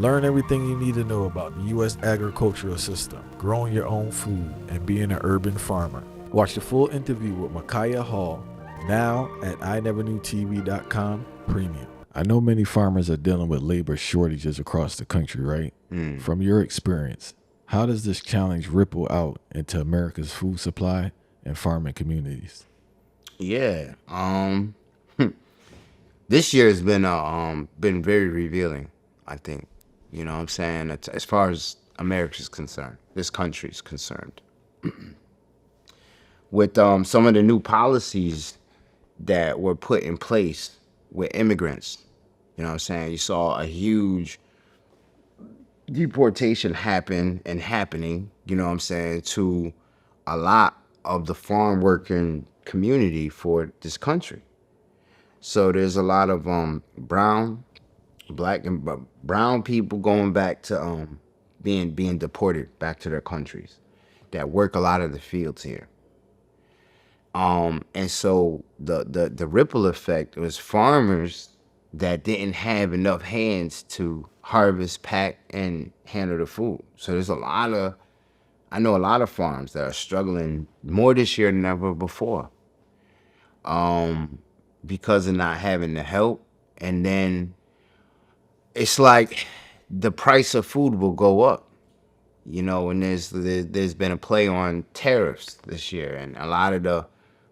Learn everything you need to know about the U.S. agricultural system, growing your own food, and being an urban farmer. Watch the full interview with Michaih Hall now at ineverknewtv.com premium. I know many farmers are dealing with labor shortages across the country, right? From your experience, how does this challenge ripple out into America's food supply and farming communities? Yeah. This year has been very revealing, I think. You know what I'm saying? As far as America's concerned, this country's concerned. With some of the new policies that were put in place with immigrants, you know what I'm saying? You saw a huge deportation happening, you know what I'm saying, to a lot of the farm working community for this country. So there's a lot of black and brown people going back to being deported back to their countries that work a lot of the fields here. And so the ripple effect was farmers that didn't have enough hands to harvest, pack, and handle the food. So I know a lot of farms that are struggling more this year than ever before, because of not having the help. And then it's like the price of food will go up, you know, and there's been a play on tariffs this year, and a lot of the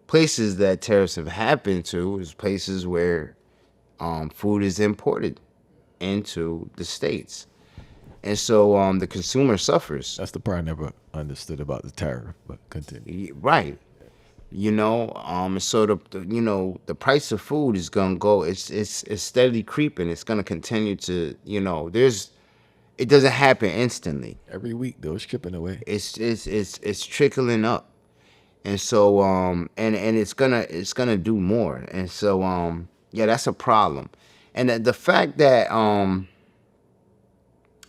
places that tariffs have happened to is places where food is imported into the states, and so the consumer suffers. That's the part I never understood about the tariff, but continue. Right. You know, so the price of food is gonna go. It's steadily creeping. It's gonna continue to, it doesn't happen instantly. Every week, though, it's chipping away. It's trickling up, and so and it's gonna do more, and so yeah, that's a problem, and the fact that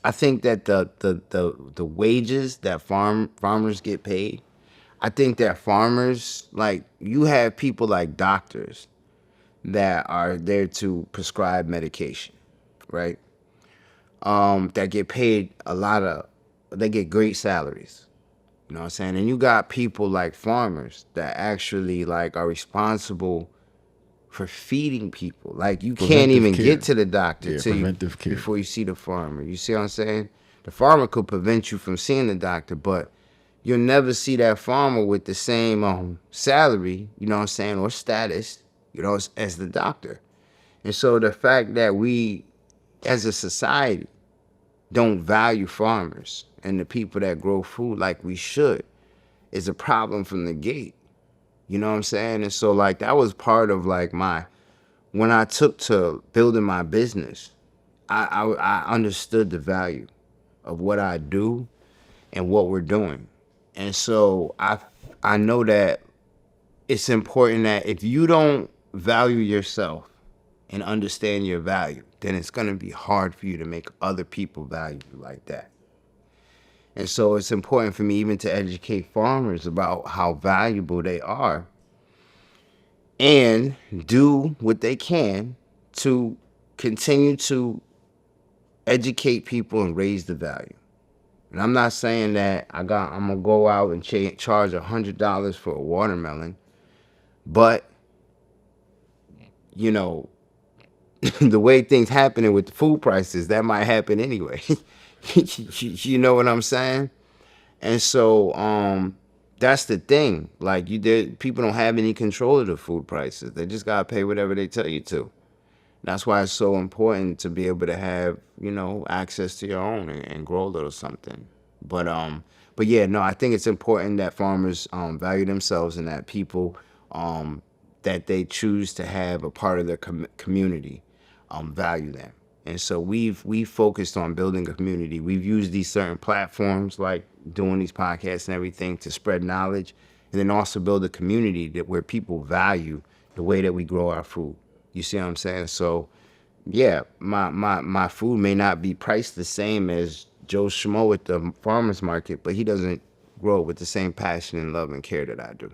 I think that the wages that farmers get paid, I think that farmers, like, you have people like doctors that are there to prescribe medication, right? That get paid they get great salaries. You know what I'm saying? And you got people like farmers that actually, like, are responsible for feeding people. Like, you can't Preventive even care. get to the doctor Yeah, till preventive care. before you see the farmer. You see what I'm saying? The farmer could prevent you from seeing the doctor, but you'll never see that farmer with the same salary, you know what I'm saying, or status, as the doctor. And so the fact that we, as a society, don't value farmers and the people that grow food like we should is a problem from the gate. You know what I'm saying? And so, like, that was part of, like, when I took to building my business, I understood the value of what I do and what we're doing. And so I know that it's important that if you don't value yourself and understand your value, then it's going to be hard for you to make other people value you like that. And so it's important for me even to educate farmers about how valuable they are and do what they can to continue to educate people and raise the value. And I'm not saying that I'm gonna go out and charge $100 for a watermelon, but you know, the way things happening with the food prices, that might happen anyway. You know what I'm saying? And so that's the thing. Like, people don't have any control of the food prices. They just gotta pay whatever they tell you to. That's why it's so important to be able to have, access to your own and grow a little something. But yeah, no, I think it's important that farmers value themselves and that people that they choose to have a part of their community value them. And so we've focused on building a community. We've used these certain platforms like doing these podcasts and everything to spread knowledge, and then also build a community where people value the way that we grow our food. You see what I'm saying? So yeah, my food may not be priced the same as Joe Schmo at the farmer's market, but he doesn't grow with the same passion and love and care that I do.